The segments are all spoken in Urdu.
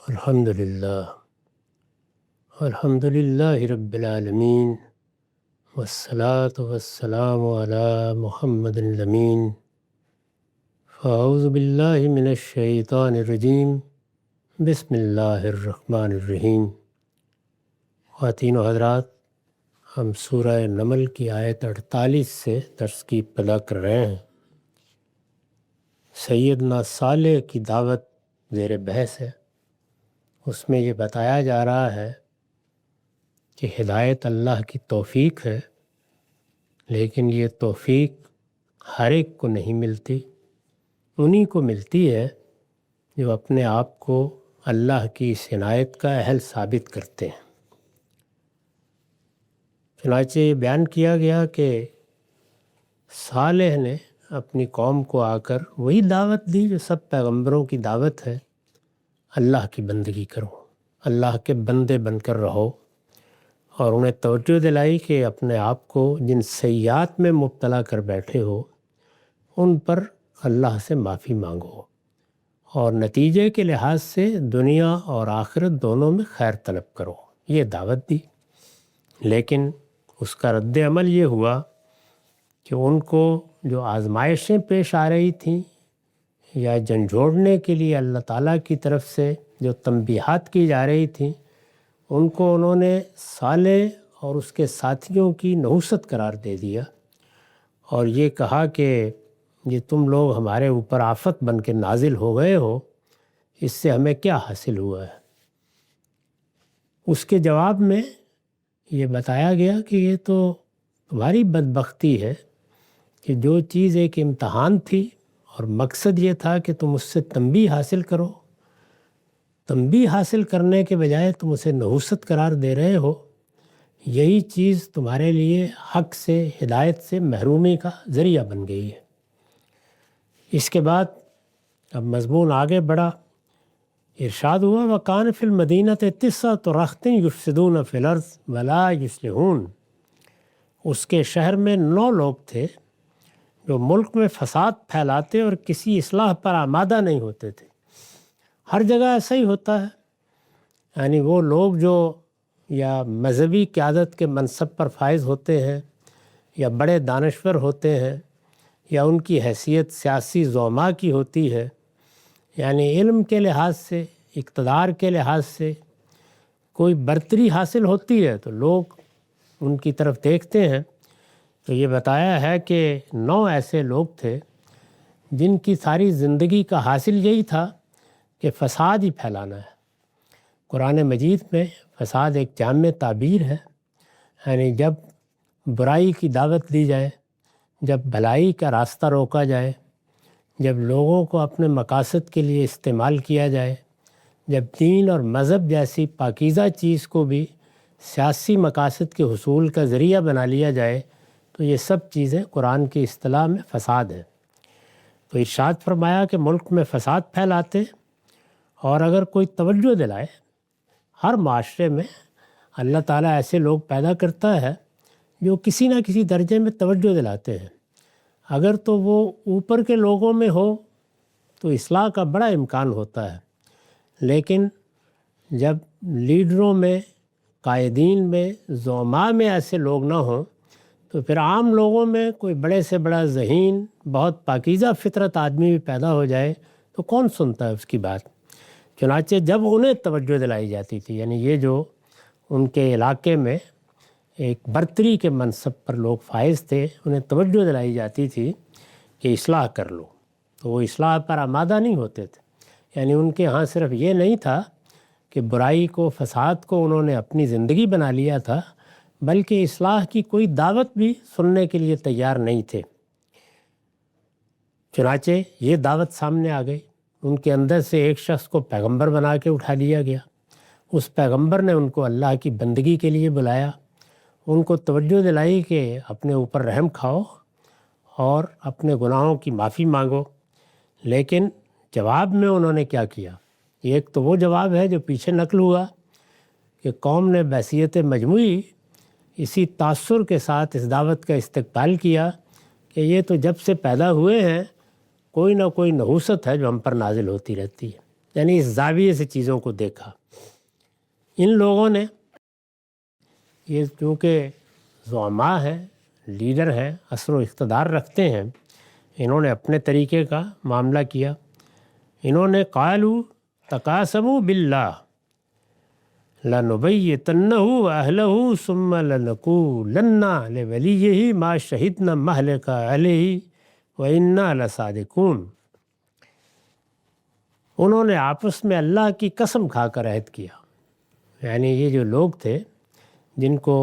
الحمد للہ رب العالمین والصلاة والسلام علی محمد الامین فاعوذ باللہ من الشیطان الرجیم بسم اللہ الرحمن الرحیم۔ خواتین و حضرات، ہم سورہ نمل کی آیت 48 سے درس کی ابتدا کر رہے ہیں۔ سیدنا صالح کی دعوت زیر بحث ہے۔ اس میں یہ بتایا جا رہا ہے کہ ہدایت اللہ کی توفیق ہے، لیکن یہ توفیق ہر ایک کو نہیں ملتی، انہی کو ملتی ہے جو اپنے آپ کو اللہ کی اس عنایت کا اہل ثابت کرتے ہیں۔ چنانچہ یہ بیان کیا گیا کہ صالح نے اپنی قوم کو آ کر وہی دعوت دی جو سب پیغمبروں کی دعوت ہے، اللہ کی بندگی کرو، اللہ کے بندے بن کر رہو، اور انہیں توجہ دلائی کہ اپنے آپ کو جن سیئات میں مبتلا کر بیٹھے ہو ان پر اللہ سے معافی مانگو، اور نتیجے کے لحاظ سے دنیا اور آخرت دونوں میں خیر طلب کرو۔ یہ دعوت دی، لیکن اس کا رد عمل یہ ہوا کہ ان کو جو آزمائشیں پیش آ رہی تھیں یا جھنجھوڑنے کے لیے اللہ تعالیٰ کی طرف سے جو تنبیہات کی جا رہی تھیں، ان کو انہوں نے صالح اور اس کے ساتھیوں کی نحوست قرار دے دیا، اور یہ کہا کہ یہ تم لوگ ہمارے اوپر آفت بن کے نازل ہو گئے ہو، اس سے ہمیں کیا حاصل ہوا ہے؟ اس کے جواب میں یہ بتایا گیا کہ یہ تو تمہاری بدبختی ہے کہ جو چیز ایک امتحان تھی اور مقصد یہ تھا کہ تم اس سے تنبیہ حاصل کرو، تنبیہ حاصل کرنے کے بجائے تم اسے نحوست قرار دے رہے ہو، یہی چیز تمہارے لیے حق سے، ہدایت سے محرومی کا ذریعہ بن گئی ہے۔ اس کے بعد اب مضمون آگے بڑھا، ارشاد ہوا وَقَانَ فِي الْمَدِينَةِ تِسْعَةُ رَهْطٍ يُفْسِدُونَ فِي الْأَرْضِ وَلَا يُصْلِحُونَ۔ اس کے شہر میں 9 لوگ تھے جو ملک میں فساد پھیلاتے اور کسی اصلاح پر آمادہ نہیں ہوتے تھے۔ ہر جگہ ایسا ہی ہوتا ہے، یعنی وہ لوگ جو یا مذہبی قیادت کے منصب پر فائز ہوتے ہیں، یا بڑے دانشور ہوتے ہیں، یا ان کی حیثیت سیاسی زعماء کی ہوتی ہے، یعنی علم کے لحاظ سے، اقتدار کے لحاظ سے کوئی برتری حاصل ہوتی ہے تو لوگ ان کی طرف دیکھتے ہیں۔ تو یہ بتایا ہے کہ 9 ایسے لوگ تھے جن کی ساری زندگی کا حاصل یہی تھا کہ فساد ہی پھیلانا ہے۔ قرآن مجید میں فساد ایک جامع تعبیر ہے، یعنی جب برائی کی دعوت دی جائے، جب بھلائی کا راستہ روکا جائے، جب لوگوں کو اپنے مقاصد کے لیے استعمال کیا جائے، جب دین اور مذہب جیسی پاکیزہ چیز کو بھی سیاسی مقاصد کے حصول کا ذریعہ بنا لیا جائے، تو یہ سب چیزیں قرآن کی اصطلاح میں فساد ہیں۔ تو ارشاد فرمایا کہ ملک میں فساد پھیلاتے، اور اگر کوئی توجہ دلائے، ہر معاشرے میں اللہ تعالیٰ ایسے لوگ پیدا کرتا ہے جو کسی نہ کسی درجے میں توجہ دلاتے ہیں۔ اگر تو وہ اوپر کے لوگوں میں ہو تو اصلاح کا بڑا امکان ہوتا ہے، لیکن جب لیڈروں میں، قائدین میں، زعماء میں ایسے لوگ نہ ہوں تو پھر عام لوگوں میں کوئی بڑے سے بڑا ذہین، بہت پاکیزہ فطرت آدمی بھی پیدا ہو جائے تو کون سنتا ہے اس کی بات؟ چنانچہ جب انہیں توجہ دلائی جاتی تھی، یعنی یہ جو ان کے علاقے میں ایک برتری کے منصب پر لوگ فائز تھے، انہیں توجہ دلائی جاتی تھی کہ اصلاح کر لو، تو وہ اصلاح پر آمادہ نہیں ہوتے تھے۔ یعنی ان کے ہاں صرف یہ نہیں تھا کہ برائی کو، فساد کو انہوں نے اپنی زندگی بنا لیا تھا، بلکہ اصلاح کی کوئی دعوت بھی سننے کے لیے تیار نہیں تھے۔ چنانچہ یہ دعوت سامنے آ گئی، ان کے اندر سے ایک شخص کو پیغمبر بنا کے اٹھا لیا گیا۔ اس پیغمبر نے ان کو اللہ کی بندگی کے لیے بلایا، ان کو توجہ دلائی کہ اپنے اوپر رحم کھاؤ اور اپنے گناہوں کی معافی مانگو۔ لیکن جواب میں انہوں نے کیا کیا؟ ایک تو وہ جواب ہے جو پیچھے نقل ہوا کہ قوم نے بحیثیت مجموعی اسی تاثر کے ساتھ اس دعوت کا استقبال کیا کہ یہ تو جب سے پیدا ہوئے ہیں کوئی نہ کوئی نحوست ہے جو ہم پر نازل ہوتی رہتی ہے، یعنی اس زاویے سے چیزوں کو دیکھا۔ ان لوگوں نے یہ چونکہ زعماء ہیں، لیڈر ہیں، اثر و اقتدار رکھتے ہیں، انہوں نے اپنے طریقے کا معاملہ کیا۔ انہوں نے قالوا تقاسموا باللہ لنبیتنہ واہلہ ثم لنقولن لولیہ ما شہدنا مہلک علیہ وانا لصادقون۔ انہوں نے آپس میں اللہ کی قسم کھا کر عہد کیا، یعنی یہ جو لوگ تھے جن کو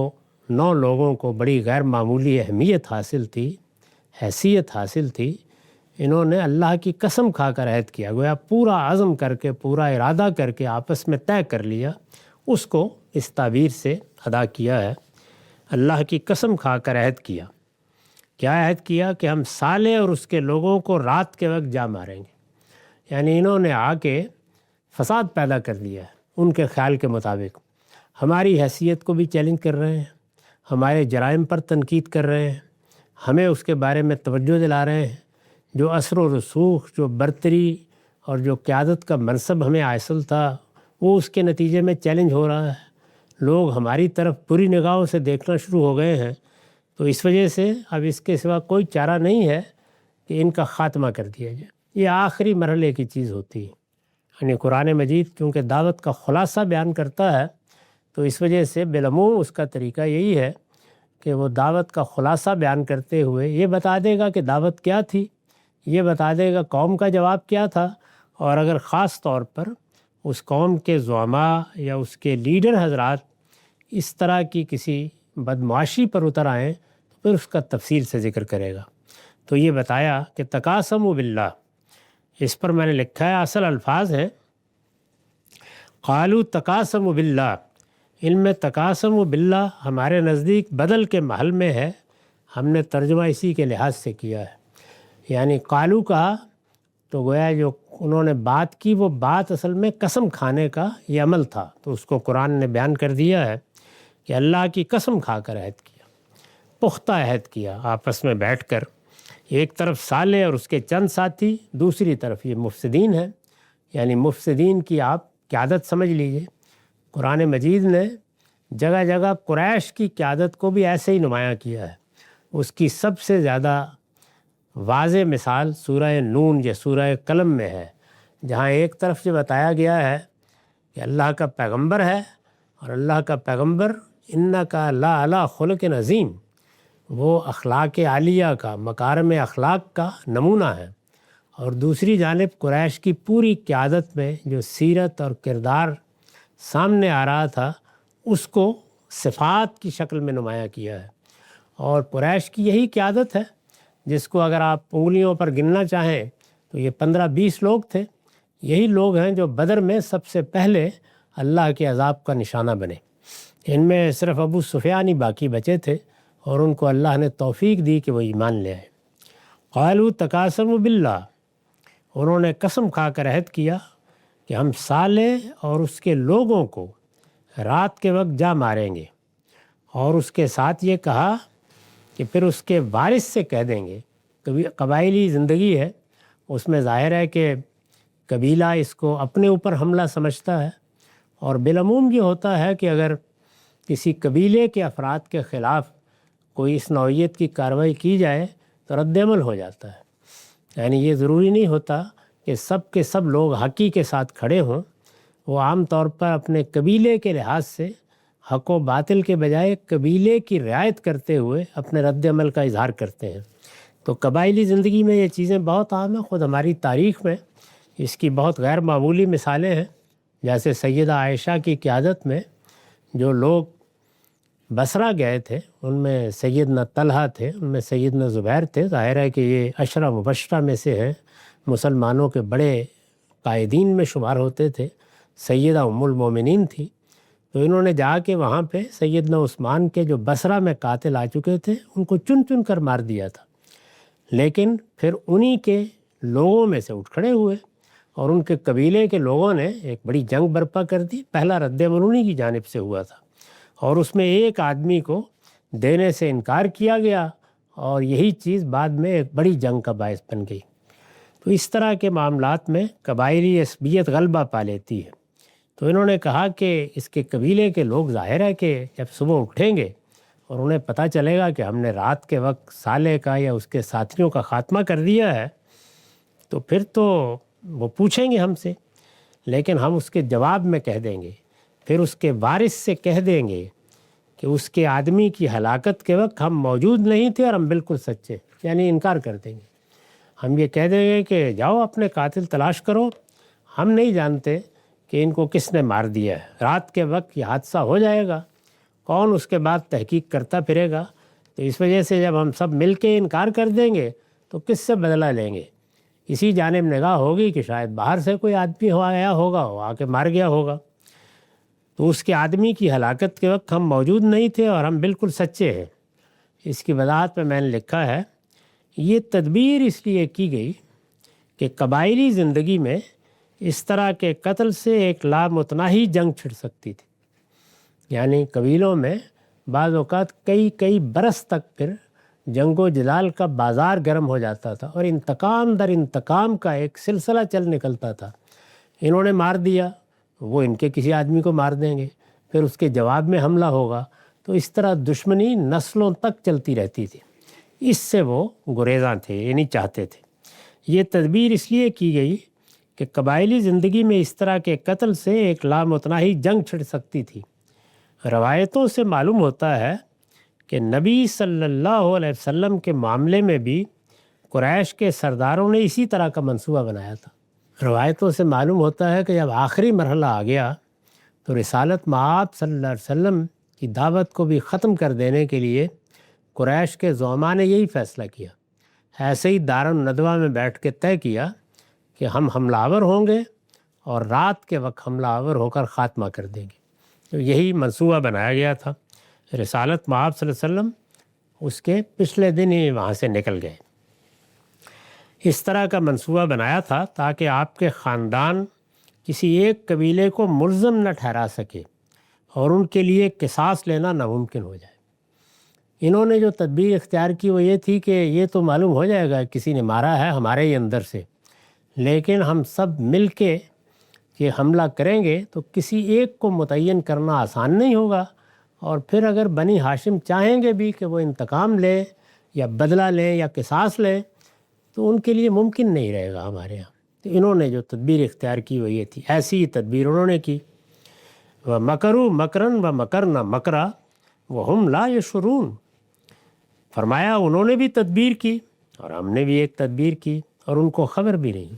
9 لوگوں کو بڑی غیر معمولی اہمیت حاصل تھی، حیثیت حاصل تھی، انہوں نے اللہ کی قسم کھا کر عہد کیا، گویا پورا عزم کر کے، پورا ارادہ کر کے آپس میں طے کر لیا، اس کو اس تعبیر سے ادا کیا ہے۔ اللہ کی قسم کھا کر عہد کیا۔ کیا عہد کیا؟ کہ ہم صالح اور اس کے لوگوں کو رات کے وقت جا ماریں گے۔ یعنی انہوں نے آ کے فساد پیدا کر دیا ہے ان کے خیال کے مطابق، ہماری حیثیت کو بھی چیلنج کر رہے ہیں، ہمارے جرائم پر تنقید کر رہے ہیں، ہمیں اس کے بارے میں توجہ دلا رہے ہیں، جو اثر و رسوخ، جو برتری اور جو قیادت کا منصب ہمیں حاصل تھا وہ اس کے نتیجے میں چیلنج ہو رہا ہے۔ لوگ ہماری طرف بری نگاہوں سے دیکھنا شروع ہو گئے ہیں، تو اس وجہ سے اب اس کے سوا کوئی چارہ نہیں ہے کہ ان کا خاتمہ کر دیا جائے۔ یہ آخری مرحلے کی چیز ہوتی ہے۔ یعنی قرآن مجید کیونکہ دعوت کا خلاصہ بیان کرتا ہے، تو اس وجہ سے بالعموم اس کا طریقہ یہی ہے کہ وہ دعوت کا خلاصہ بیان کرتے ہوئے یہ بتا دے گا کہ دعوت کیا تھی، یہ بتا دے گا قوم کا جواب کیا تھا، اور اگر خاص طور پر اس قوم کے زعماء یا اس کے لیڈر حضرات اس طرح کی کسی بدمعاشی پر اتر آئیں تو پھر اس کا تفصیل سے ذکر کرے گا۔ تو یہ بتایا کہ تقاسموا باللہ، اس پر میں نے لکھا ہے اصل الفاظ ہیں قالوا تقاسموا باللہ۔ ان میں تقاسموا باللہ ہمارے نزدیک بدل کے محل میں ہے، ہم نے ترجمہ اسی کے لحاظ سے کیا ہے۔ یعنی قالو کہا تو گویا جو انہوں نے بات کی وہ بات اصل میں قسم کھانے کا یہ عمل تھا، تو اس کو قرآن نے بیان کر دیا ہے کہ اللہ کی قسم کھا کر عہد کیا، پختہ عہد کیا آپس میں بیٹھ کر، ایک طرف صالح اور اس کے چند ساتھی، دوسری طرف یہ مفسدین ہیں۔ یعنی مفسدین کی آپ قیادت سمجھ لیجئے۔ قرآن مجید نے جگہ جگہ قریش کی قیادت کو بھی ایسے ہی نمایاں کیا ہے۔ اس کی سب سے زیادہ واضح مثال سورہ نون یا سورہ قلم میں ہے، جہاں ایک طرف یہ بتایا گیا ہے کہ اللہ کا پیغمبر ہے، اور اللہ کا پیغمبر انکا لعلی خلق عظیم، وہ اخلاق عالیہ کا، مکارم اخلاق کا نمونہ ہے، اور دوسری جانب قریش کی پوری قیادت میں جو سیرت اور کردار سامنے آ رہا تھا اس کو صفات کی شکل میں نمایاں کیا ہے۔ اور قریش کی یہی قیادت ہے جس کو اگر آپ انگلیوں پر گننا چاہیں تو یہ 15-20 لوگ تھے، یہی لوگ ہیں جو بدر میں سب سے پہلے اللہ کے عذاب کا نشانہ بنے۔ ان میں صرف ابو سفیان ہی باقی بچے تھے، اور ان کو اللہ نے توفیق دی کہ وہ ایمان لے آئے۔ قالوا تقاسموا باللہ، انہوں نے قسم کھا کر عہد کیا کہ ہم صالح اور اس کے لوگوں کو رات کے وقت جا ماریں گے، اور اس کے ساتھ یہ کہا کہ پھر اس کے وارث سے کہہ دیں گے۔ قبائلی زندگی ہے، اس میں ظاہر ہے کہ قبیلہ اس کو اپنے اوپر حملہ سمجھتا ہے، اور بالعموم یہ ہوتا ہے کہ اگر کسی قبیلے کے افراد کے خلاف کوئی اس نوعیت کی کارروائی کی جائے تو رد عمل ہو جاتا ہے۔ یعنی یہ ضروری نہیں ہوتا کہ سب کے سب لوگ حقی کے ساتھ کھڑے ہوں، وہ عام طور پر اپنے قبیلے کے لحاظ سے حق و باطل کے بجائے قبیلے کی رعایت کرتے ہوئے اپنے رد عمل کا اظہار کرتے ہیں۔ تو قبائلی زندگی میں یہ چیزیں بہت عام ہیں، خود ہماری تاریخ میں اس کی بہت غیر معمولی مثالیں ہیں۔ جیسے سیدہ عائشہ کی قیادت میں جو لوگ بصرہ گئے تھے ان میں سیدنا طلحہ تھے، ان میں سیدنا زبیر تھے، ظاہر ہے کہ یہ عشرہ مبشرہ میں سے ہیں، مسلمانوں کے بڑے قائدین میں شمار ہوتے تھے، سیدہ ام المومنین تھی۔ تو انہوں نے جا کے وہاں پہ سیدنا عثمان کے جو بصرہ میں قاتل آ چکے تھے ان کو چن چن کر مار دیا تھا، لیکن پھر انہی کے لوگوں میں سے اٹھ کھڑے ہوئے اور ان کے قبیلے کے لوگوں نے ایک بڑی جنگ برپا کر دی۔ پہلا رد عمل انہی کی جانب سے ہوا تھا، اور اس میں ایک آدمی کو دینے سے انکار کیا گیا، اور یہی چیز بعد میں ایک بڑی جنگ کا باعث بن گئی۔ تو اس طرح کے معاملات میں قبائلی عصبیت غلبہ پا لیتی ہے۔ تو انہوں نے کہا کہ اس کے قبیلے کے لوگ ظاہر ہے کہ جب صبح اٹھیں گے اور انہیں پتہ چلے گا کہ ہم نے رات کے وقت صالح کا یا اس کے ساتھیوں کا خاتمہ کر دیا ہے، تو پھر تو وہ پوچھیں گے ہم سے، لیکن ہم اس کے جواب میں کہہ دیں گے، پھر اس کے وارث سے کہہ دیں گے کہ اس کے آدمی کی ہلاکت کے وقت ہم موجود نہیں تھے اور ہم بالکل سچے، یعنی انکار کر دیں گے۔ ہم یہ کہہ دیں گے کہ جاؤ اپنے قاتل تلاش کرو، ہم نہیں جانتے کہ ان کو کس نے مار دیا ہے، رات کے وقت یہ حادثہ ہو جائے گا، کون اس کے بعد تحقیق کرتا پھرے گا؟ تو اس وجہ سے جب ہم سب مل کے انکار کر دیں گے تو کس سے بدلہ لیں گے؟ اسی جانب نگاہ ہوگی کہ شاید باہر سے کوئی آدمی آیا ہوگا، وہ آ کے مار گیا ہوگا، تو اس کے آدمی کی ہلاکت کے وقت ہم موجود نہیں تھے اور ہم بالکل سچے ہیں۔ اس کی وضاحت میں نے لکھا ہے، یہ تدبیر اس لیے کی گئی کہ قبائلی زندگی میں اس طرح کے قتل سے ایک لامتناہی جنگ چھڑ سکتی تھی، یعنی قبیلوں میں بعض اوقات کئی برس تک پھر جنگ و جدال کا بازار گرم ہو جاتا تھا اور انتقام در انتقام کا ایک سلسلہ چل نکلتا تھا۔ انہوں نے مار دیا، وہ ان کے کسی آدمی کو مار دیں گے، پھر اس کے جواب میں حملہ ہوگا، تو اس طرح دشمنی نسلوں تک چلتی رہتی تھی۔ اس سے وہ گریزاں تھے، یہ نہیں چاہتے تھے۔ یہ تدبیر اس لیے کی گئی کہ قبائلی زندگی میں اس طرح کے قتل سے ایک لامتناہی جنگ چھڑ سکتی تھی۔ روایتوں سے معلوم ہوتا ہے کہ نبی صلی اللہ علیہ وسلم کے معاملے میں بھی قریش کے سرداروں نے اسی طرح کا منصوبہ بنایا تھا۔ روایتوں سے معلوم ہوتا ہے کہ جب آخری مرحلہ آ گیا تو رسالت مآب صلی اللہ علیہ وسلم کی دعوت کو بھی ختم کر دینے کے لیے قریش کے زعماء نے یہی فیصلہ کیا۔ ایسے ہی دار الندوہ میں بیٹھ کے طے کیا کہ ہم حملہ آور ہوں گے اور رات کے وقت حملہ آور ہو کر خاتمہ کر دیں گے۔ تو یہی منصوبہ بنایا گیا تھا۔ رسالت مآب صلی اللہ علیہ وسلم اس کے پچھلے دن ہی وہاں سے نکل گئے۔ اس طرح کا منصوبہ بنایا تھا تاکہ آپ کے خاندان کسی ایک قبیلے کو ملزم نہ ٹھہرا سکے اور ان کے لیے قصاص لینا ناممکن ہو جائے۔ انہوں نے جو تدبیر اختیار کی وہ یہ تھی کہ یہ تو معلوم ہو جائے گا کسی نے مارا ہے ہمارے ہی اندر سے، لیکن ہم سب مل کے یہ حملہ کریں گے تو کسی ایک کو متعین کرنا آسان نہیں ہوگا، اور پھر اگر بنی ہاشم چاہیں گے بھی کہ وہ انتقام لیں یا بدلہ لیں یا قصاص لیں تو ان کے لیے ممکن نہیں رہے گا ہمارے یہاں۔ تو انہوں نے جو تدبیر اختیار کی وہ یہ تھی، ایسی ہی تدبیر انہوں نے کی۔ وَمَكَرُوا مَكْرًا وَمَكَرْنَا مَكْرًا وَهُمْ لَا يَشْعُرُونَ، فرمایا انہوں نے بھی تدبیر کی اور ہم نے بھی ایک تدبیر کی اور ان کو خبر بھی نہیں۔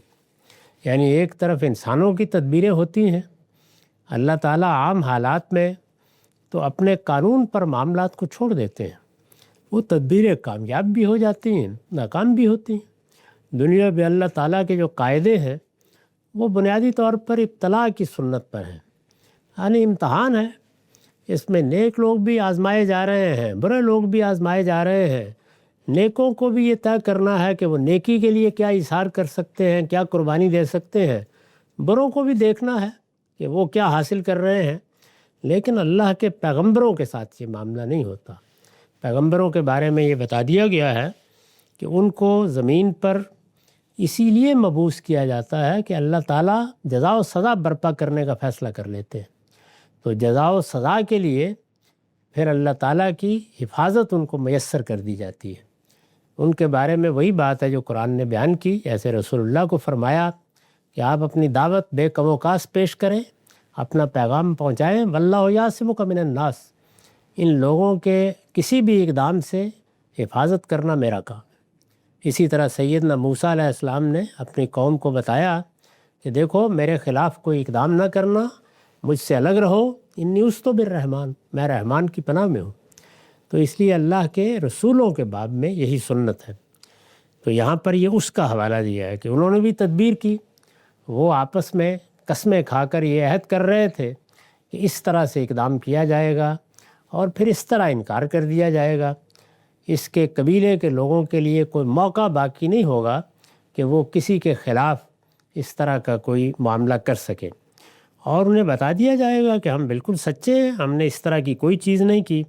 یعنی ایک طرف انسانوں کی تدبیریں ہوتی ہیں، اللہ تعالیٰ عام حالات میں تو اپنے قانون پر معاملات کو چھوڑ دیتے ہیں، وہ تدبیریں کامیاب بھی ہو جاتی ہیں، ناکام بھی ہوتی ہیں۔ دنیا میں اللہ تعالیٰ کے جو قاعدے ہیں وہ بنیادی طور پر ابتلاء کی سنت پر ہیں، یعنی امتحان ہے، اس میں نیک لوگ بھی آزمائے جا رہے ہیں، برے لوگ بھی آزمائے جا رہے ہیں۔ نیکوں کو بھی یہ طے کرنا ہے کہ وہ نیکی کے لیے کیا اظہار کر سکتے ہیں، کیا قربانی دے سکتے ہیں، بروں کو بھی دیکھنا ہے کہ وہ کیا حاصل کر رہے ہیں۔ لیکن اللہ کے پیغمبروں کے ساتھ یہ معاملہ نہیں ہوتا۔ پیغمبروں کے بارے میں یہ بتا دیا گیا ہے کہ ان کو زمین پر اسی لیے مبعوث کیا جاتا ہے کہ اللہ تعالیٰ جزا و سزا برپا کرنے کا فیصلہ کر لیتے ہیں، تو جزا و سزا کے لیے پھر اللہ تعالیٰ کی حفاظت ان کو میسر کر دی جاتی ہے۔ ان کے بارے میں وہی بات ہے جو قرآن نے بیان کی، جیسے رسول اللہ کو فرمایا کہ آپ اپنی دعوت بے کم و کاس پیش کریں، اپنا پیغام پہنچائیں، واللہ یعصمک من الناس، ان لوگوں کے کسی بھی اقدام سے حفاظت کرنا میرا کام ہے۔ اسی طرح سیدنا موسیٰ علیہ السلام نے اپنی قوم کو بتایا کہ دیکھو میرے خلاف کوئی اقدام نہ کرنا، مجھ سے الگ رہو، انی عصت بالرحمن، میں رحمان کی پناہ میں ہوں۔ تو اس لیے اللہ کے رسولوں کے باب میں یہی سنت ہے۔ تو یہاں پر یہ اس کا حوالہ دیا ہے کہ انہوں نے بھی تدبیر کی، وہ آپس میں قسمیں کھا کر یہ عہد کر رہے تھے کہ اس طرح سے اقدام کیا جائے گا اور پھر اس طرح انکار کر دیا جائے گا۔ اس کے قبیلے کے لوگوں کے لیے کوئی موقع باقی نہیں ہوگا کہ وہ کسی کے خلاف اس طرح کا کوئی معاملہ کر سکے، اور انہیں بتا دیا جائے گا کہ ہم بالکل سچے ہیں، ہم نے اس طرح کی کوئی چیز نہیں کی،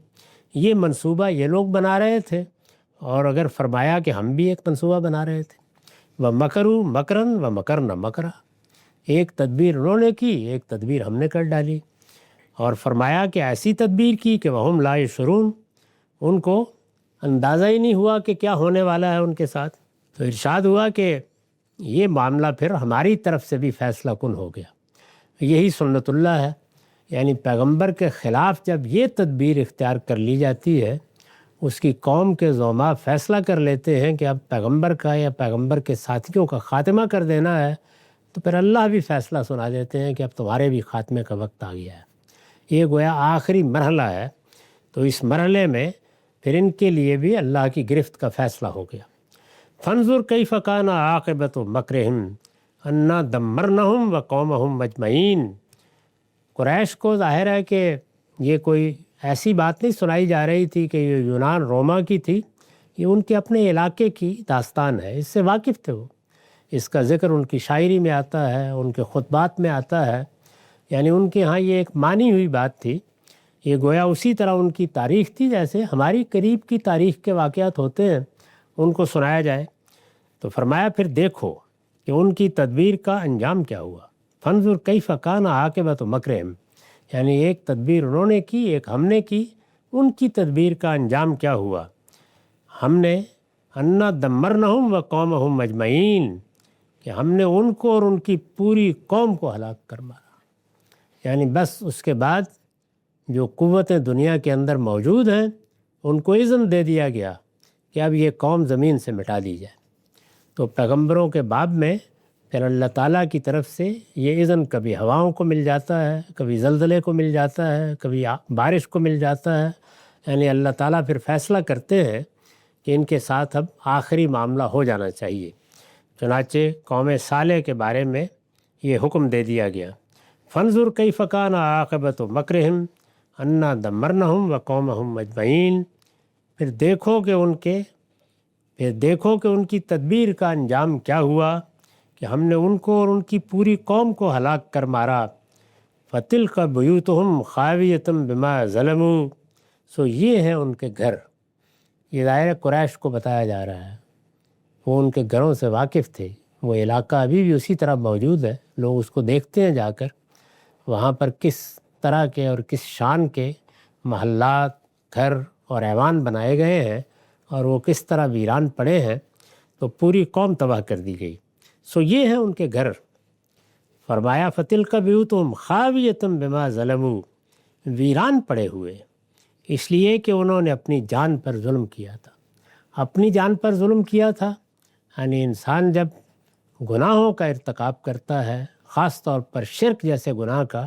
یہ منصوبہ یہ لوگ بنا رہے تھے، اور اگر فرمایا کہ ہم بھی ایک منصوبہ بنا رہے تھے۔ و مکروا مکرن و مکرنا مکرا، ایک تدبیر انہوں نے کی، ایک تدبیر ہم نے کر ڈالی۔ اور فرمایا کہ ایسی تدبیر کی کہ وہم لا یشعرون، ان کو اندازہ ہی نہیں ہوا کہ کیا ہونے والا ہے ان کے ساتھ۔ تو ارشاد ہوا کہ یہ معاملہ پھر ہماری طرف سے بھی فیصلہ کن ہو گیا۔ یہی سنت اللہ ہے، یعنی پیغمبر کے خلاف جب یہ تدبیر اختیار کر لی جاتی ہے، اس کی قوم کے زعماء فیصلہ کر لیتے ہیں کہ اب پیغمبر کا یا پیغمبر کے ساتھیوں کا خاتمہ کر دینا ہے، تو پھر اللہ بھی فیصلہ سنا دیتے ہیں کہ اب تمہارے بھی خاتمے کا وقت آ گیا ہے۔ یہ گویا آخری مرحلہ ہے، تو اس مرحلے میں پھر ان کے لیے بھی اللہ کی گرفت کا فیصلہ ہو گیا۔ فانظر کیف کان عاقبۃ مکرہم انا دمرنہم وقومہم اجمعین۔ قریش کو ظاہر ہے کہ یہ کوئی ایسی بات نہیں سنائی جا رہی تھی کہ یہ یونان روما کی تھی، یہ ان کے اپنے علاقے کی داستان ہے، اس سے واقف تھے وہ۔ اس کا ذکر ان کی شاعری میں آتا ہے، ان کے خطبات میں آتا ہے، یعنی ان کے ہاں یہ ایک مانی ہوئی بات تھی۔ یہ گویا اسی طرح ان کی تاریخ تھی جیسے ہماری قریب کی تاریخ کے واقعات ہوتے ہیں، ان کو سنایا جائے۔ تو فرمایا پھر دیکھو کہ ان کی تدبیر کا انجام کیا ہوا۔ فانظر کیف کان عاقبۃ مکرہم، یعنی ایک تدبیر انہوں نے کی، ایک ہم نے کی، ان کی تدبیر کا انجام کیا ہوا۔ ہم نے انا دمرنہم وقومہم اجمعین، کہ ہم نے ان کو اور ان کی پوری قوم کو ہلاک کر مارا، یعنی بس اس کے بعد جو قوتیں دنیا کے اندر موجود ہیں ان کو اذن دے دیا گیا کہ اب یہ قوم زمین سے مٹا دی جائے۔ تو پیغمبروں کے باب میں پھر اللہ تعالیٰ کی طرف سے یہ اذن کبھی ہواؤں کو مل جاتا ہے، کبھی زلزلے کو مل جاتا ہے، کبھی بارش کو مل جاتا ہے، یعنی اللہ تعالیٰ پھر فیصلہ کرتے ہیں کہ ان کے ساتھ اب آخری معاملہ ہو جانا چاہیے۔ چنانچہ قوم صالح کے بارے میں یہ حکم دے دیا گیا، فانظر کیف کان عاقبۃ مکرہم انا دمرنہم وقومہم اجمعین، پھر دیکھو کہ ان کی تدبیر کا انجام کیا ہوا کہ ہم نے ان کو اور ان کی پوری قوم کو ہلاک کر مارا۔ فتلک بیوتہم خاویۃ بما ظلموا، سو یہ ہیں ان کے گھر۔ یہ ظاہر قریش کو بتایا جا رہا ہے، وہ ان کے گھروں سے واقف تھے، وہ علاقہ ابھی بھی اسی طرح موجود ہے، لوگ اس کو دیکھتے ہیں جا کر، وہاں پر کس طرح کے اور کس شان کے محلات، گھر اور ایوان بنائے گئے ہیں اور وہ کس طرح ویران پڑے ہیں، تو پوری قوم تباہ کر دی گئی۔ سو یہ ہیں ان کے گھر۔ فرمایا فتلک بیوتہم خاویۃ بما ظلموا، ویران پڑے ہوئے، اس لیے کہ انہوں نے اپنی جان پر ظلم کیا تھا۔ اپنی جان پر ظلم کیا تھا، یعنی انسان جب گناہوں کا ارتکاب کرتا ہے، خاص طور پر شرک جیسے گناہ کا،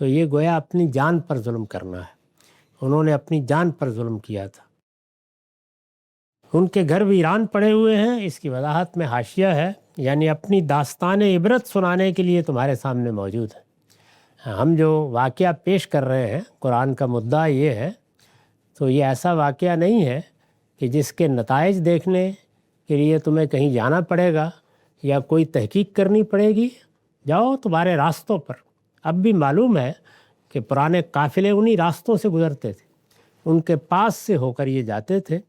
تو یہ گویا اپنی جان پر ظلم کرنا ہے۔ انہوں نے اپنی جان پر ظلم کیا تھا۔ ان کے گھر ویران پڑے ہوئے ہیں، اس کی وضاحت میں حاشیہ ہے، یعنی اپنی داستان عبرت سنانے کے لیے تمہارے سامنے موجود ہے۔ ہم جو واقعہ پیش کر رہے ہیں، قرآن کا مدعا یہ ہے، تو یہ ایسا واقعہ نہیں ہے کہ جس کے نتائج دیکھنے کے لیے تمہیں کہیں جانا پڑے گا یا کوئی تحقیق کرنی پڑے گی۔ جاؤ تمہارے راستوں پر، اب بھی معلوم ہے کہ پرانے قافلے انہی راستوں سے گزرتے تھے، ان کے پاس سے ہو کر یہ جاتے تھے،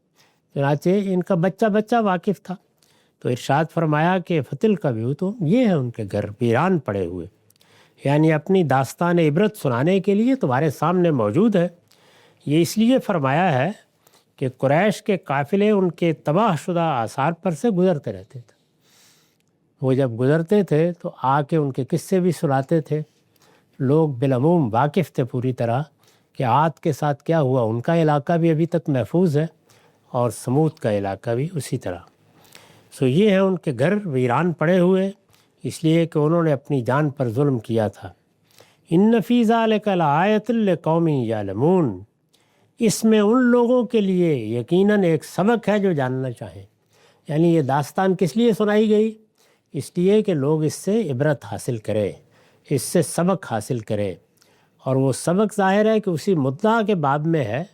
چنانچہ ان کا بچہ بچہ واقف تھا۔ تو ارشاد فرمایا کہ فتلک بیوتہم، یہ ہے ان کے گھر ویران پڑے ہوئے، یعنی اپنی داستان عبرت سنانے کے لیے تمہارے سامنے موجود ہے۔ یہ اس لیے فرمایا ہے کہ قریش کے قافلے ان کے تباہ شدہ آثار پر سے گزرتے رہتے تھے۔ وہ جب گزرتے تھے تو آ کے ان کے قصے بھی سناتے تھے۔ لوگ بالعموم واقف تھے پوری طرح کہ عاد کے ساتھ کیا ہوا، ان کا علاقہ بھی ابھی تک محفوظ ہے اور سمود کا علاقہ بھی اسی طرح۔ سو یہ ہیں ان کے گھر ویران پڑے ہوئے، اس لیے کہ انہوں نے اپنی جان پر ظلم کیا تھا۔ ان فی ذلک لآیۃ لقوم یعلمون، اس میں ان لوگوں کے لیے یقیناً ایک سبق ہے جو جاننا چاہیں۔ یعنی یہ داستان کس لیے سنائی گئی؟ اس لیے کہ لوگ اس سے عبرت حاصل کریں، اس سے سبق حاصل کریں، اور وہ سبق ظاہر ہے کہ اسی مدعا کے باب میں ہے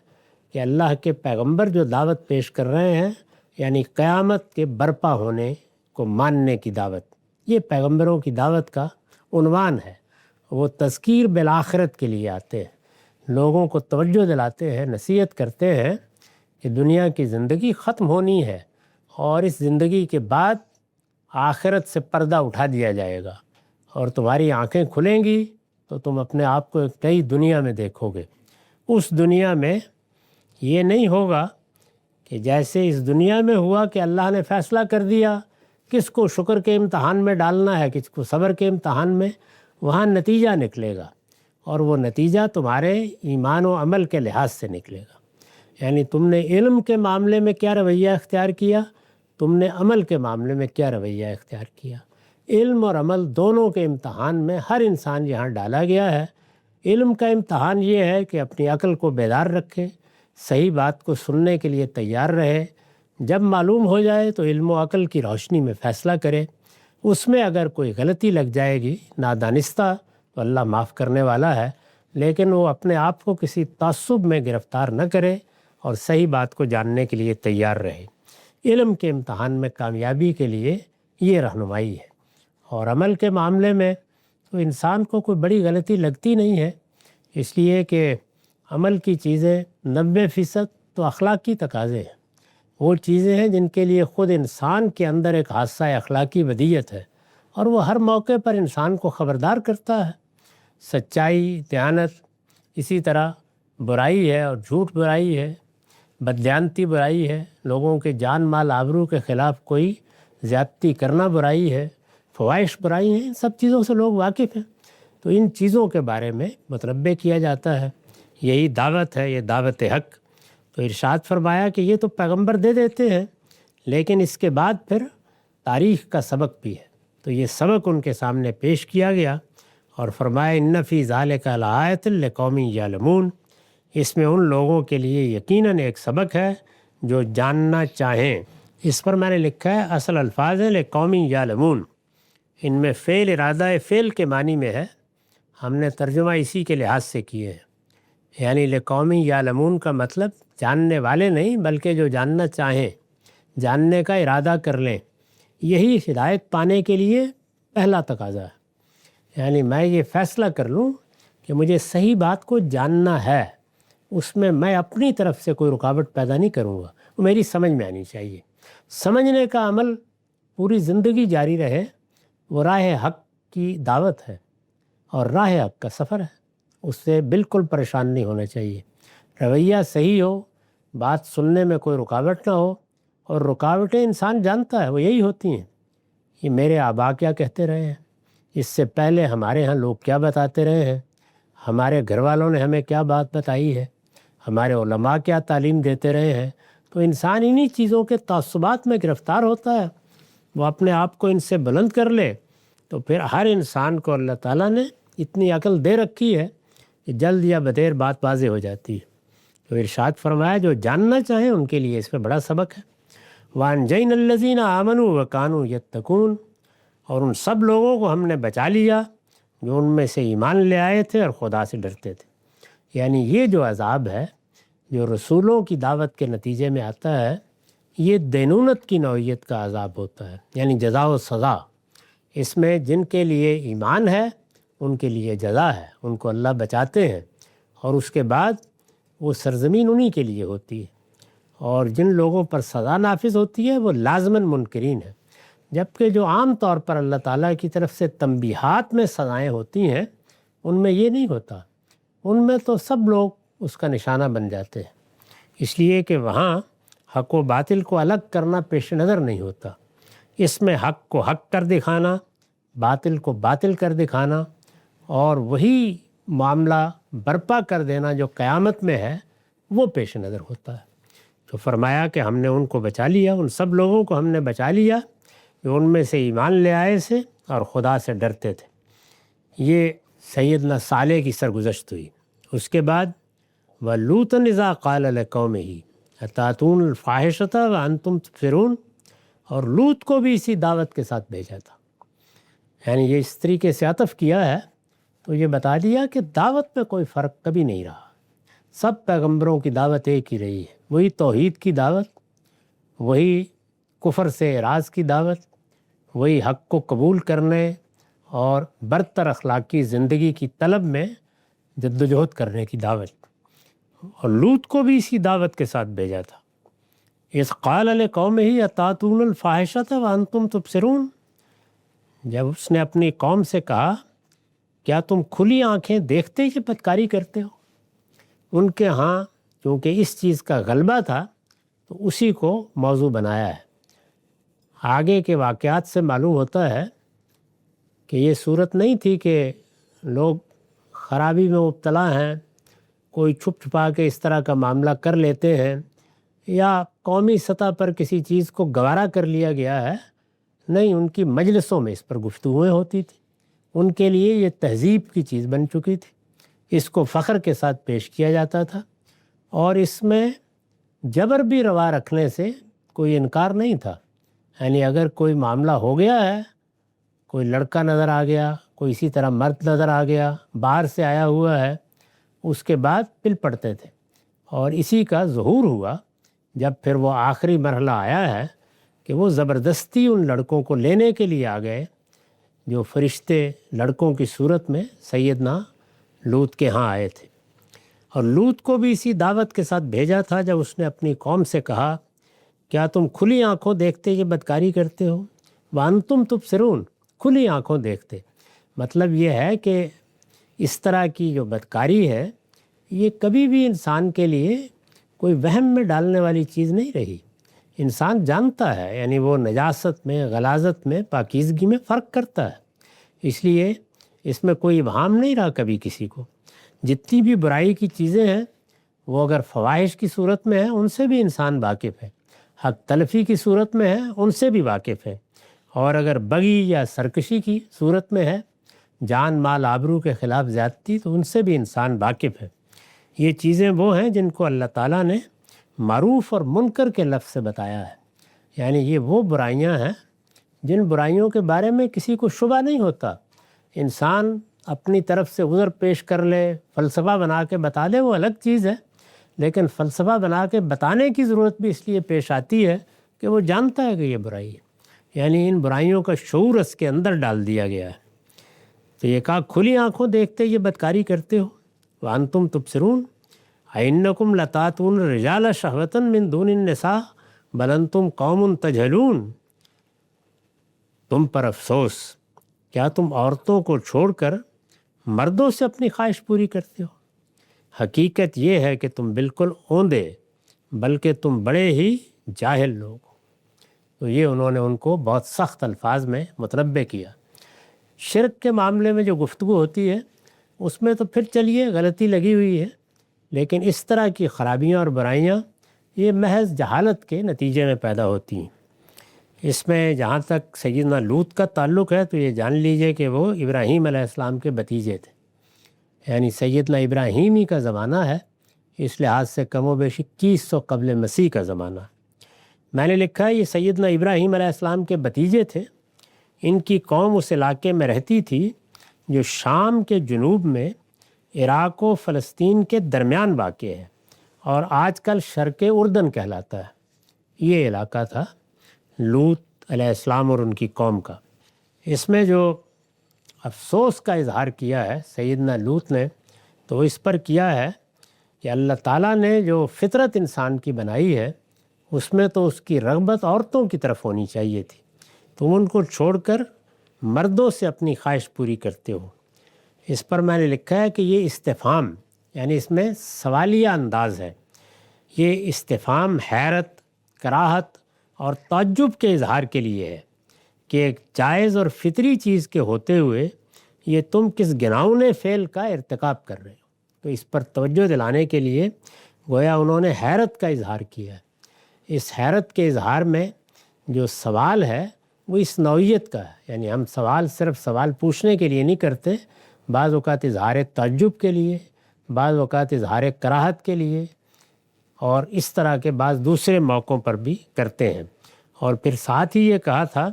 کہ اللہ کے پیغمبر جو دعوت پیش کر رہے ہیں، یعنی قیامت کے برپا ہونے کو ماننے کی دعوت، یہ پیغمبروں کی دعوت کا عنوان ہے۔ وہ تذکیر بالآخرت کے لیے آتے ہیں، لوگوں کو توجہ دلاتے ہیں، نصیحت کرتے ہیں کہ دنیا کی زندگی ختم ہونی ہے اور اس زندگی کے بعد آخرت سے پردہ اٹھا دیا جائے گا اور تمہاری آنکھیں کھلیں گی تو تم اپنے آپ کو ایک نئی دنیا میں دیکھو گے۔ اس دنیا میں یہ نہیں ہوگا کہ جیسے اس دنیا میں ہوا کہ اللہ نے فیصلہ کر دیا کس کو شکر کے امتحان میں ڈالنا ہے، کس کو صبر کے امتحان میں، وہاں نتیجہ نکلے گا اور وہ نتیجہ تمہارے ایمان و عمل کے لحاظ سے نکلے گا۔ یعنی تم نے علم کے معاملے میں کیا رویہ اختیار کیا، تم نے عمل کے معاملے میں کیا رویہ اختیار کیا۔ علم اور عمل دونوں کے امتحان میں ہر انسان یہاں ڈالا گیا ہے۔ علم کا امتحان یہ ہے کہ اپنی عقل کو بیدار رکھے، صحیح بات کو سننے کے لیے تیار رہے، جب معلوم ہو جائے تو علم و عقل کی روشنی میں فیصلہ کرے۔ اس میں اگر کوئی غلطی لگ جائے گی نادانستہ تو اللہ معاف کرنے والا ہے، لیکن وہ اپنے آپ کو کسی تعصب میں گرفتار نہ کرے اور صحیح بات کو جاننے کے لیے تیار رہے۔ علم کے امتحان میں کامیابی کے لیے یہ رہنمائی ہے۔ اور عمل کے معاملے میں تو انسان کو کوئی بڑی غلطی لگتی نہیں ہے، اس لیے کہ عمل کی چیزیں 90% تو اخلاقی تقاضے ہیں۔ وہ چیزیں ہیں جن کے لیے خود انسان کے اندر ایک حادثہ اخلاقی بدیت ہے اور وہ ہر موقع پر انسان کو خبردار کرتا ہے۔ سچائی، دیانت، اسی طرح برائی ہے اور جھوٹ برائی ہے، بددیانتی برائی ہے، لوگوں کے جان مال آبرو کے خلاف کوئی زیادتی کرنا برائی ہے، فواہش برائی ہیں، ان سب چیزوں سے لوگ واقف ہیں۔ تو ان چیزوں کے بارے میں متنبہ کیا جاتا ہے، یہی دعوت ہے، یہ دعوت حق۔ تو ارشاد فرمایا کہ یہ تو پیغمبر دے دیتے ہیں، لیکن اس کے بعد پھر تاریخ کا سبق بھی ہے، تو یہ سبق ان کے سامنے پیش کیا گیا اور فرمایا ان فی ذالک لآیۃ لقوم یعلمون، اس میں ان لوگوں کے لیے یقیناً ایک سبق ہے جو جاننا چاہیں۔ اس پر میں نے لکھا ہے اصل الفاظ ہے لقوم یعلمون، ان میں فعل ارادہ فعل کے معنی میں ہے، ہم نے ترجمہ اسی کے لحاظ سے کیے ہیں۔ یعنی لقوم یعلمون کا مطلب جاننے والے نہیں بلکہ جو جاننا چاہیں، جاننے کا ارادہ کر لیں، یہی ہدایت پانے کے لیے پہلا تقاضا ہے۔ یعنی میں یہ فیصلہ کر لوں کہ مجھے صحیح بات کو جاننا ہے، اس میں میں اپنی طرف سے کوئی رکاوٹ پیدا نہیں کروں گا، وہ میری سمجھ میں آنی چاہیے۔ سمجھنے کا عمل پوری زندگی جاری رہے، وہ راہ حق کی دعوت ہے اور راہ حق کا سفر ہے، اس سے بالکل پریشان نہیں ہونا چاہیے۔ رویہ صحیح ہو، بات سننے میں کوئی رکاوٹ نہ ہو، اور رکاوٹیں انسان جانتا ہے وہ یہی ہوتی ہیں۔ یہ میرے آبا کیا کہتے رہے ہیں، اس سے پہلے ہمارے ہاں لوگ کیا بتاتے رہے ہیں، ہمارے گھر والوں نے ہمیں کیا بات بتائی ہے، ہمارے علماء کیا تعلیم دیتے رہے ہیں۔ تو انسان انہی چیزوں کے تعصبات میں گرفتار ہوتا ہے، وہ اپنے آپ کو ان سے بلند کر لے تو پھر ہر انسان کو اللہ تعالیٰ نے اتنی عقل دے رکھی ہے کہ جلد یا بدیر بات واضح ہو جاتی ہے۔ تو ارشاد فرمایا جو جاننا چاہیں ان کے لیے اس میں بڑا سبق ہے۔ وَأَنجَيْنَا الَّذِينَ آمَنُوا وَكَانُوا يَتَّقُونَ، اور ان سب لوگوں کو ہم نے بچا لیا جو ان میں سے ایمان لے آئے تھے اور خدا سے ڈرتے تھے۔ یعنی یہ جو عذاب ہے جو رسولوں کی دعوت کے نتیجے میں آتا ہے، یہ دینونت کی نوعیت کا عذاب ہوتا ہے، یعنی جزا و سزا۔ اس میں جن کے لیے ایمان ہے ان کے لیے جزا ہے، ان کو اللہ بچاتے ہیں، اور اس کے بعد وہ سرزمین انہی کے لیے ہوتی ہے۔ اور جن لوگوں پر سزا نافذ ہوتی ہے وہ لازماً منکرین ہیں، جبکہ جو عام طور پر اللہ تعالیٰ کی طرف سے تنبیہات میں سزائیں ہوتی ہیں ان میں یہ نہیں ہوتا، ان میں تو سب لوگ اس کا نشانہ بن جاتے ہیں، اس لیے کہ وہاں حق و باطل کو الگ کرنا پیش نظر نہیں ہوتا۔ اس میں حق کو حق کر دکھانا، باطل کو باطل کر دکھانا، اور وہی معاملہ برپا کر دینا جو قیامت میں ہے وہ پیش نظر ہوتا ہے۔ تو فرمایا کہ ہم نے ان کو بچا لیا، ان سب لوگوں کو ہم نے بچا لیا جو ان میں سے ایمان لے آئے سے اور خدا سے ڈرتے تھے۔ یہ سیدنا صالح کی سرگزشت ہوئی۔ اس کے بعد وَلُوطًا إِذَا قَالَ لِقَوْمِهِ أَتَأْتُونَ الْفَاحِشَةَ وَأَنْتُمْ تُبْصِرُونَ، اور لوط کو بھی اسی دعوت کے ساتھ بھیجا تھا۔ یعنی یہ اس طریقے سے عطف کیا ہے تو یہ بتا دیا کہ دعوت میں کوئی فرق کبھی نہیں رہا، سب پیغمبروں کی دعوت ایک ہی رہی ہے، وہی توحید کی دعوت، وہی کفر سے اعراض کی دعوت، وہی حق کو قبول کرنے اور برتر اخلاقی زندگی کی طلب میں جدوجہد کرنے کی دعوت۔ اور لوط کو بھی اسی دعوت کے ساتھ بھیجا تھا۔ اذ قال لقومہ اتاتون الفاحشۃ وانتم تبصرون، جب اس نے اپنی قوم سے کہا کیا تم کھلی آنکھیں دیکھتے یہ بدکاری کرتے ہو، ان کے ہاں چونکہ اس چیز کا غلبہ تھا تو اسی کو موضوع بنایا ہے۔ آگے کے واقعات سے معلوم ہوتا ہے کہ یہ صورت نہیں تھی کہ لوگ خرابی میں مبتلا ہیں، کوئی چھپ چھپا کے اس طرح کا معاملہ کر لیتے ہیں، یا قومی سطح پر کسی چیز کو گوارا کر لیا گیا ہے۔ نہیں، ان کی مجلسوں میں اس پر گفتگویں ہوتی تھی، ان کے لیے یہ تہذیب کی چیز بن چکی تھی، اس کو فخر کے ساتھ پیش کیا جاتا تھا، اور اس میں جبر بھی روا رکھنے سے کوئی انکار نہیں تھا۔ یعنی اگر کوئی معاملہ ہو گیا ہے، کوئی لڑکا نظر آ گیا، کوئی اسی طرح مرد نظر آ گیا، باہر سے آیا ہوا ہے، اس کے بعد پل پڑتے تھے، اور اسی کا ظہور ہوا جب پھر وہ آخری مرحلہ آیا ہے کہ وہ زبردستی ان لڑکوں کو لینے کے لیے آ گئے جو فرشتے لڑکوں کی صورت میں سیدنا لوط کے ہاں آئے تھے، اور لوط کو بھی اسی دعوت کے ساتھ بھیجا تھا جب اس نے اپنی قوم سے کہا کیا تم کھلی آنکھوں دیکھتے یہ بدکاری کرتے ہو، وانتم تبصرون، کھلی آنکھوں دیکھتے۔ مطلب یہ ہے کہ اس طرح کی جو بدکاری ہے یہ کبھی بھی انسان کے لیے کوئی وہم میں ڈالنے والی چیز نہیں رہی، انسان جانتا ہے، یعنی وہ نجاست میں، غلاظت میں، پاکیزگی میں فرق کرتا ہے، اس لیے اس میں کوئی ابہام نہیں رہا کبھی کسی کو۔ جتنی بھی برائی کی چیزیں ہیں وہ اگر فواحش کی صورت میں ہیں ان سے بھی انسان واقف ہے، حق تلفی کی صورت میں ہے ان سے بھی واقف ہے، اور اگر بغی یا سرکشی کی صورت میں ہے، جان مال آبرو کے خلاف زیادتی، تو ان سے بھی انسان واقف ہے۔ یہ چیزیں وہ ہیں جن کو اللہ تعالیٰ نے معروف اور منکر کے لفظ سے بتایا ہے، یعنی یہ وہ برائیاں ہیں جن برائیوں کے بارے میں کسی کو شبہ نہیں ہوتا، انسان اپنی طرف سے عذر پیش کر لے، فلسفہ بنا کے بتا دے، وہ الگ چیز ہے، لیکن فلسفہ بنا کے بتانے کی ضرورت بھی اس لیے پیش آتی ہے کہ وہ جانتا ہے کہ یہ برائی ہے، یعنی ان برائیوں کا شعور اس کے اندر ڈال دیا گیا ہے۔ تو یہ کہا کھلی آنکھوں دیکھتے یہ بدکاری کرتے ہو، وانتم تبصرون اینکم لتاتون الرجال شہوۃ من دون النساء بل انتم قوم تجہلون، تم پر افسوس، کیا تم عورتوں کو چھوڑ کر مردوں سے اپنی خواہش پوری کرتے ہو؟ حقیقت یہ ہے کہ تم بالکل اوندے، بلکہ تم بڑے ہی جاہل لوگ ہو۔ تو یہ انہوں نے ان کو بہت سخت الفاظ میں متنبہ کیا۔ شرک کے معاملے میں جو گفتگو ہوتی ہے اس میں تو پھر چلیے غلطی لگی ہوئی ہے، لیکن اس طرح کی خرابیاں اور برائیاں یہ محض جہالت کے نتیجے میں پیدا ہوتی ہیں۔ اس میں جہاں تک سیدنا لوط کا تعلق ہے تو یہ جان لیجئے کہ وہ ابراہیم علیہ السلام کے بھتیجے تھے، یعنی سیدنا ابراہیم ہی کا زمانہ ہے، اس لحاظ سے کم و بیش 2100 قبل مسیح کا زمانہ۔ میں نے لکھا ہے یہ سیدنا ابراہیم علیہ السلام کے بھتیجے تھے، ان کی قوم اس علاقے میں رہتی تھی جو شام کے جنوب میں عراق و فلسطین کے درمیان واقع ہے، اور آج کل شرق اردن کہلاتا ہے۔ یہ علاقہ تھا لوط علیہ السلام اور ان کی قوم کا۔ اس میں جو افسوس کا اظہار کیا ہے سیدنا لوط نے، تو وہ اس پر کیا ہے کہ اللہ تعالیٰ نے جو فطرت انسان کی بنائی ہے اس میں تو اس کی رغبت عورتوں کی طرف ہونی چاہیے تھی، تم ان کو چھوڑ کر مردوں سے اپنی خواہش پوری کرتے ہو۔ اس پر میں نے لکھا ہے کہ یہ استفہام، یعنی اس میں سوالیہ انداز ہے، یہ استفہام حیرت، کراہت اور تعجب کے اظہار کے لیے ہے کہ ایک جائز اور فطری چیز کے ہوتے ہوئے یہ تم کس گناؤنے فعل کا ارتکاب کر رہے ہو۔ تو اس پر توجہ دلانے کے لیے گویا انہوں نے حیرت کا اظہار کیا ہے۔ اس حیرت کے اظہار میں جو سوال ہے وہ اس نوعیت کا ہے، یعنی ہم سوال صرف سوال پوچھنے کے لیے نہیں کرتے، بعض اوقات اظہار تعجب کے لیے، بعض اوقات اظہار کراہت کے لیے، اور اس طرح کے بعض دوسرے موقعوں پر بھی کرتے ہیں۔ اور پھر ساتھ ہی یہ کہا تھا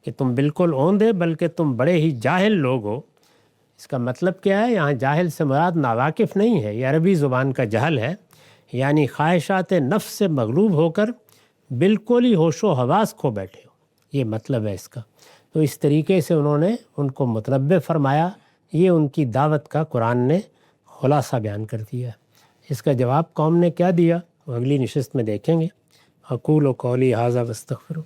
کہ تم بالکل اوندے بلکہ تم بڑے ہی جاہل لوگ ہو۔ اس کا مطلب کیا ہے؟ یہاں جاہل سے مراد ناواقف نہیں ہے، یہ عربی زبان کا جہل ہے، یعنی خواہشات نفس سے مغلوب ہو کر بالکل ہی ہوش و حواس کھو بیٹھے ہو، یہ مطلب ہے اس کا۔ تو اس طریقے سے انہوں نے ان کو متنبہ فرمایا، یہ ان کی دعوت کا قرآن نے خلاصہ بیان کر دیا۔ اس کا جواب قوم نے کیا دیا وہ اگلی نشست میں دیکھیں گے۔ اقول قولی ھذا واستغفر